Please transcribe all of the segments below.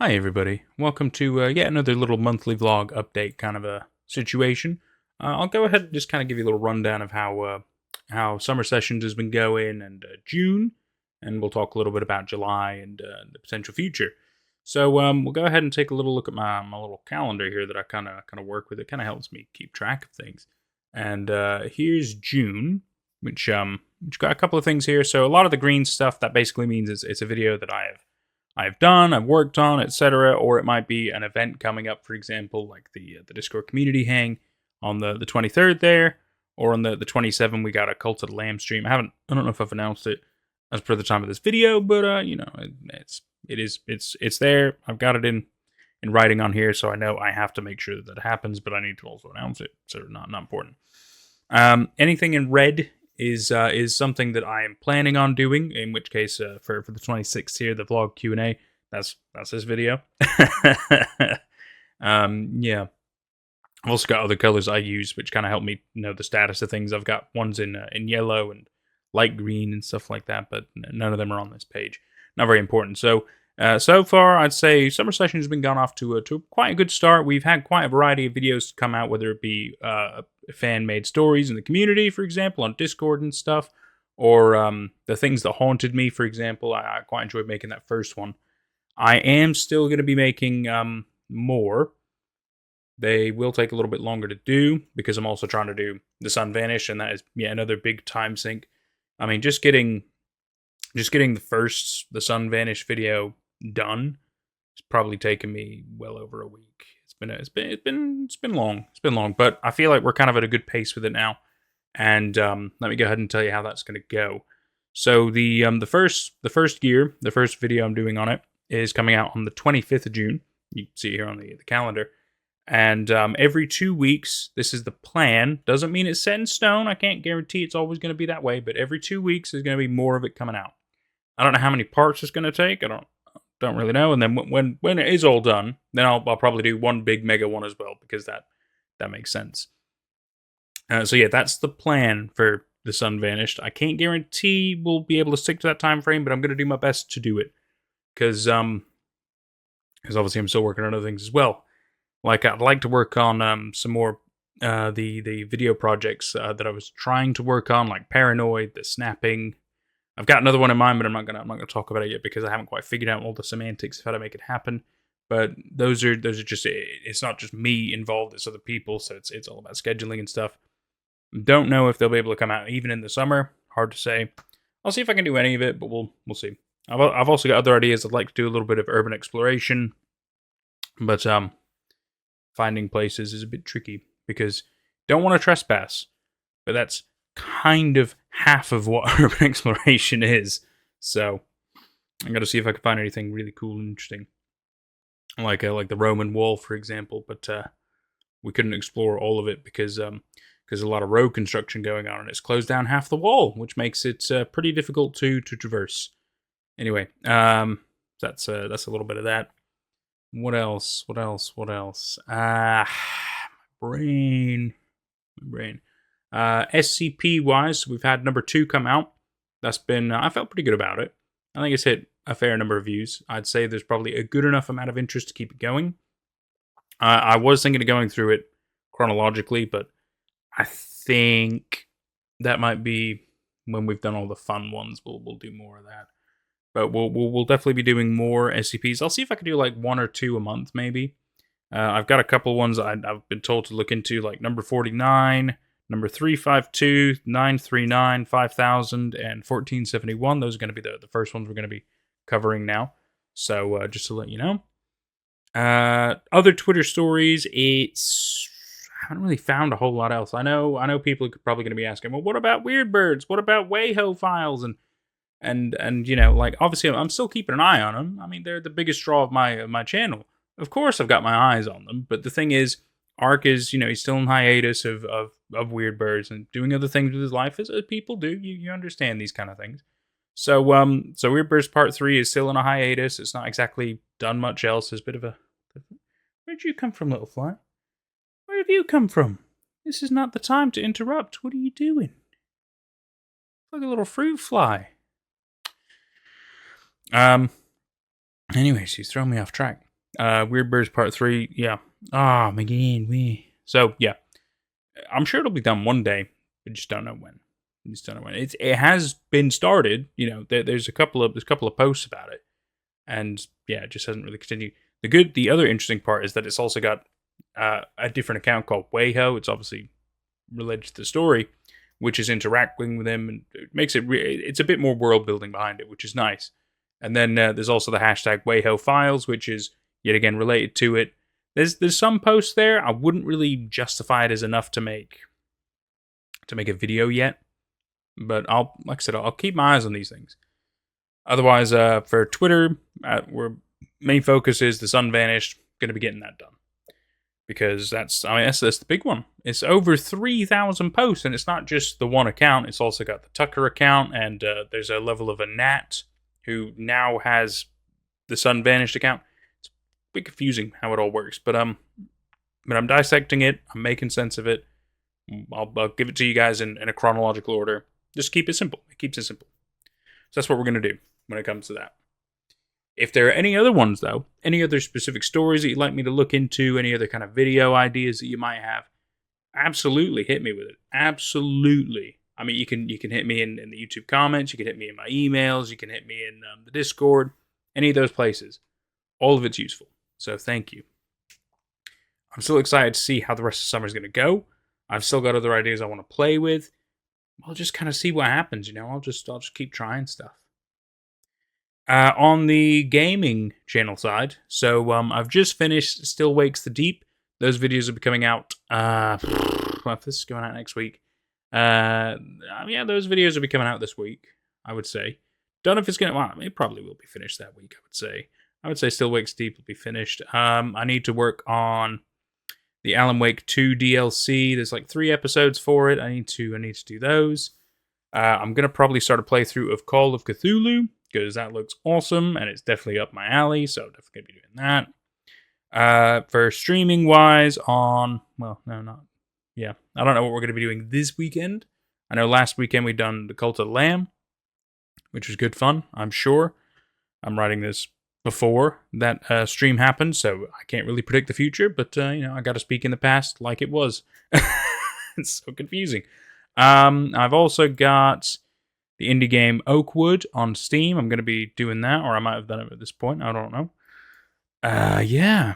Hi, everybody. Welcome to yet another little monthly vlog update kind of a situation. I'll go ahead and just kind of give you a little rundown of how summer sessions has been going and June, and we'll talk a little bit about July and the potential future. So we'll go ahead and take a little look at my little calendar here that I kind of work with. It kind of helps me keep track of things. And here's June, which got a couple of things here. So a lot of the green stuff that basically means it's a video that I've done, I've worked on, etc. Or it might be an event coming up, for example, like the Discord community hang on the 23rd there, or on the 27th we got a Cult of the Lamb stream. I don't know if I've announced it as per the time of this video, but it's there. I've got it in writing on here, so I know I have to make sure that happens, but I need to also announce it, so not important. Anything in red is something that I am planning on doing. In which case, for the 26th here, the vlog Q&A, that's this video. Yeah. I've also got other colors I use, which kind of help me know the status of things. I've got ones in yellow and light green and stuff like that, but none of them are on this page. Not very important. So far, I'd say summer session has been gone off to quite a good start. We've had quite a variety of videos come out, whether it be fan-made stories in the community, for example, on Discord and stuff, or the things that haunted me, for example. I quite enjoyed making that first one. I am still going to be making more. They will take a little bit longer to do because I'm also trying to do the sun vanish, and that is another big time sink. I mean, just getting the sun vanish video done, it's probably taken me well over a week. It's been long, but I feel like we're kind of at a good pace with it now. And let me go ahead and tell you how that's going to go. So the first video I'm doing on it is coming out on the 25th of June. You can see it here on the calendar. And every 2 weeks, this is the plan. Doesn't mean it's set in stone. I can't guarantee it's always going to be that way, but every 2 weeks there's going to be more of it coming out. I don't know how many parts it's going to take. I don't really know. And then when it is all done, then I'll probably do one big mega one as well, because that makes sense. So yeah, that's the plan for the sun vanished. I can't guarantee we'll be able to stick to that time frame, but I'm going to do my best to do it, because obviously I'm still working on other things as well. Like, I'd like to work on some more the video projects that I was trying to work on, like Paranoid, the snapping. I've got another one in mind, but I'm not gonna talk about it yet because I haven't quite figured out all the semantics of how to make it happen. But those are just, it's not just me involved; it's other people, so it's all about scheduling and stuff. Don't know if they'll be able to come out even in the summer. Hard to say. I'll see if I can do any of it, but we'll see. I've also got other ideas. I'd like to do a little bit of urban exploration, but finding places is a bit tricky because don't want to trespass, but that's kind of half of what urban exploration is. So I'm gonna see if I can find anything really cool and interesting, like the Roman Wall, for example. But we couldn't explore all of it because a lot of road construction going on, and it's closed down half the wall, which makes it pretty difficult to traverse. Anyway, that's a little bit of that. What else? My brain. SCP wise, we've had number 2 come out. That's been, I felt pretty good about it. I think it's hit a fair number of views. I'd say there's probably a good enough amount of interest to keep it going. I was thinking of going through it chronologically, but I think that might be when we've done all the fun ones. We'll do more of that. But we'll definitely be doing more SCPs. I'll see if I can do like 1 or 2 a month, maybe. I've got a couple ones I've been told to look into, like number 49, number 352, 939, 5000, and 1471. Those are going to be the first ones we're going to be covering now. So just to let you know. Other Twitter stories, I haven't really found a whole lot else. I know people are probably going to be asking, well, what about Weird Birds? What about Wayho Files? And you know, like, obviously I'm still keeping an eye on them. I mean, they're the biggest draw of my channel. Of course I've got my eyes on them, but the thing is, Ark is, he's still in hiatus of Weird Birds and doing other things with his life, as people do. You understand these kind of things. So Weird Birds Part 3 is still in a hiatus. It's not exactly done much else. There's a bit of a... Where'd you come from, little fly? Where have you come from? This is not the time to interrupt. What are you doing? Like a little fruit fly. Anyways, he's thrown me off track. Weird Birds Part 3, yeah. Ah, oh, again, we. So, yeah. I'm sure it'll be done one day. We just don't know when. We just don't know when. It has been started. There's a couple of posts about it, and yeah, it just hasn't really continued. The other interesting part is that it's also got a different account called Wayho. It's obviously related to the story, which is interacting with him, and it makes it. It's a bit more world building behind it, which is nice. And then there's also the hashtag Wayho Files, which is yet again related to it. There's some posts there. I wouldn't really justify it as enough to make a video yet, but like I said, I'll keep my eyes on these things. Otherwise, for Twitter, where main focus is the sun vanished. Going to be getting that done because that's the big one. It's over 3,000 posts, and it's not just the one account. It's also got the Tucker account, and there's a level of a Nat who now has the sun vanished account. It's a bit confusing how it all works, but I'm dissecting it. I'm making sense of it. I'll give it to you guys in a chronological order. Just keep it simple. It keeps it simple. So that's what we're going to do when it comes to that. If there are any other ones, though, any other specific stories that you'd like me to look into, any other kind of video ideas that you might have, absolutely hit me with it. Absolutely. I mean, you can hit me in the YouTube comments. You can hit me in my emails. You can hit me in the Discord. Any of those places. All of it's useful. So thank you. I'm still excited to see how the rest of summer is going to go. I've still got other ideas I want to play with. I'll just kind of see what happens, I'll just keep trying stuff. On the gaming channel side, so I've just finished Still Wakes the Deep. Those videos will be coming out. If this is going out next week, yeah, those videos will be coming out this week. I would say. Don't know if it's gonna. Well, it probably will be finished that week. I would say Still Wakes Deep will be finished. I need to work on the Alan Wake 2 DLC. There's like 3 episodes for it. I need to do those. I'm gonna probably start a playthrough of Call of Cthulhu because that looks awesome and it's definitely up my alley. So definitely gonna be doing that. For streaming wise, I don't know what we're gonna be doing this weekend. I know last weekend we done the Cult of the Lamb, which was good fun. I'm sure. I'm writing this before that stream happened, so I can't really predict the future, but I got to speak in the past like it was. It's so confusing. I've also got the indie game Oakwood on Steam. I'm going to be doing that, or I might have done it at this point. I don't know. Yeah.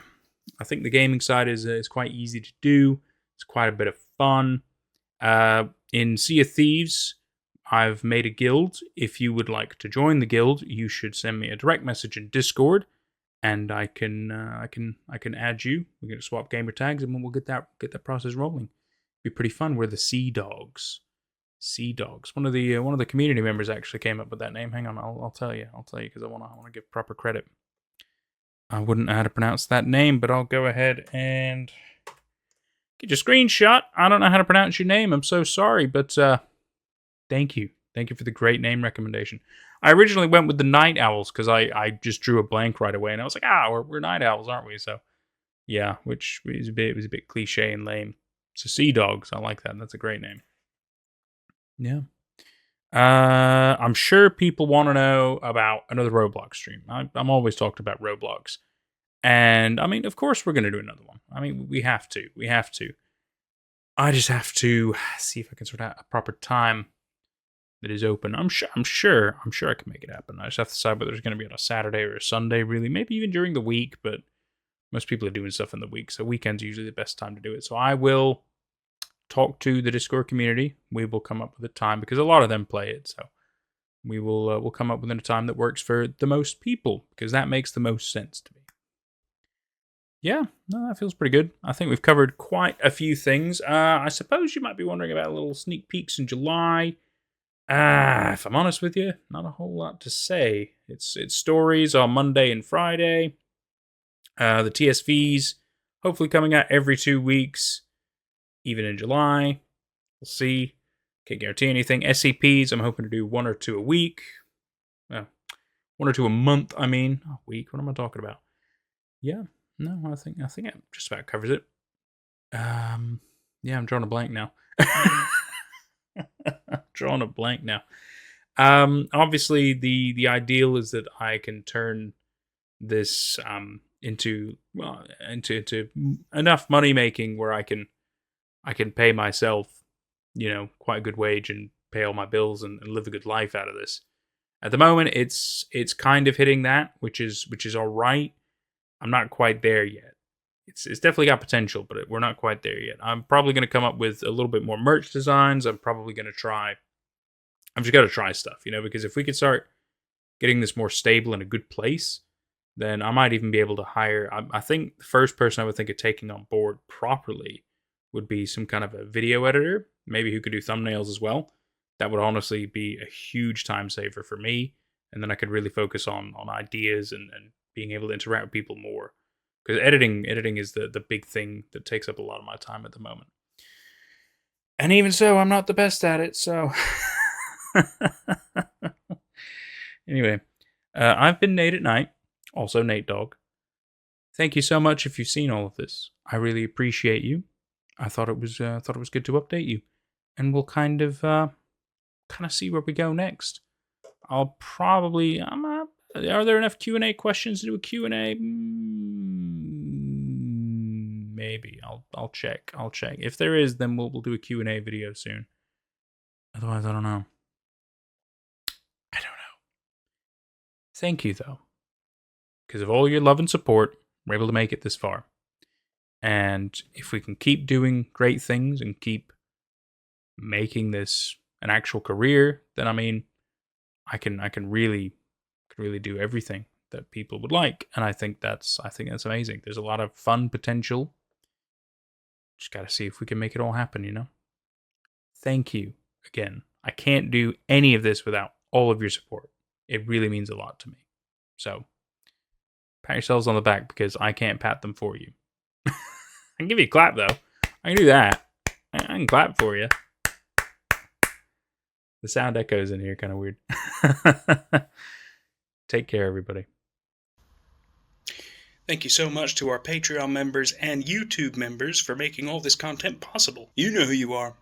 I think the gaming side is quite easy to do. It's quite a bit of fun. In Sea of Thieves, I've made a guild. If you would like to join the guild, you should send me a direct message in Discord, and I can add you. We're gonna swap gamer tags, and we'll get that process rolling. Be pretty fun. We're the Sea Dogs. Sea Dogs. One of the community members actually came up with that name. Hang on, I'll tell you because I want to give proper credit. I wouldn't know how to pronounce that name, but I'll go ahead and get your screenshot. I don't know how to pronounce your name. I'm so sorry, but thank you. Thank you for the great name recommendation. I originally went with the Night Owls because I just drew a blank right away, and I was like, we're Night Owls, aren't we? So, yeah, which was a bit cliche and lame. So, Sea Dogs, I like that. That's a great name. Yeah. I'm sure people want to know about another Roblox stream. I'm always talking about Roblox. And, I mean, of course we're going to do another one. I mean, we have to. I just have to see if I can sort out a proper time that is open. I'm sure I can make it happen. I just have to decide whether it's going to be on a Saturday or a Sunday, really. Maybe even during the week, but most people are doing stuff in the week, so weekend's usually the best time to do it. So I will talk to the Discord community. We will come up with a time because a lot of them play it, so we will we'll come up with a time that works for the most people because that makes the most sense to me. Yeah, no, that feels pretty good. I think we've covered quite a few things. I suppose you might be wondering about little sneak peeks in July. If I'm honest with you, not a whole lot to say. It's stories on Monday and Friday. The TSVs hopefully coming out every 2 weeks, even in July. We'll see. Can't guarantee anything. SCPs, I'm hoping to do 1 or 2 a week. Well, 1 or 2 a month, I mean. A week, what am I talking about? Yeah, no, I think that just about covers it. Yeah, I'm drawing a blank now. Drawing a blank now. Obviously, the ideal is that I can turn this into enough money making where I can pay myself, quite a good wage and pay all my bills and live a good life out of this. At the moment, it's kind of hitting that, which is all right. I'm not quite there yet. It's definitely got potential, but we're not quite there yet. I'm probably going to come up with a little bit more merch designs. I'm probably going to try. I'm just got to try stuff, because if we could start getting this more stable in a good place, then I might even be able to hire. I think the first person I would think of taking on board properly would be some kind of a video editor, maybe who could do thumbnails as well. That would honestly be a huge time saver for me, and then I could really focus on ideas and being able to interact with people more. Because editing is the big thing that takes up a lot of my time at the moment. And even so, I'm not the best at it, so... Anyway, I've been Nate at Night, also Nate Dog. Thank you so much if you've seen all of this. I really appreciate you. I thought it was good to update you, and we'll kind of see where we go next. Are there enough Q&A questions to do a Q&A? Maybe. I'll check. If there is, then we'll do a Q&A video soon. Otherwise, I don't know. Thank you, though. Because of all your love and support, we're able to make it this far. And if we can keep doing great things and keep making this an actual career, then I can really do everything that people would like. And I think that's amazing. There's a lot of fun potential. Just got to see if we can make it all happen, Thank you again. I can't do any of this without all of your support. It really means a lot to me. So, pat yourselves on the back because I can't pat them for you. I can give you a clap, though. I can do that. I can clap for you. The sound echoes in here, kind of weird. Take care, everybody. Thank you so much to our Patreon members and YouTube members for making all this content possible. You know who you are.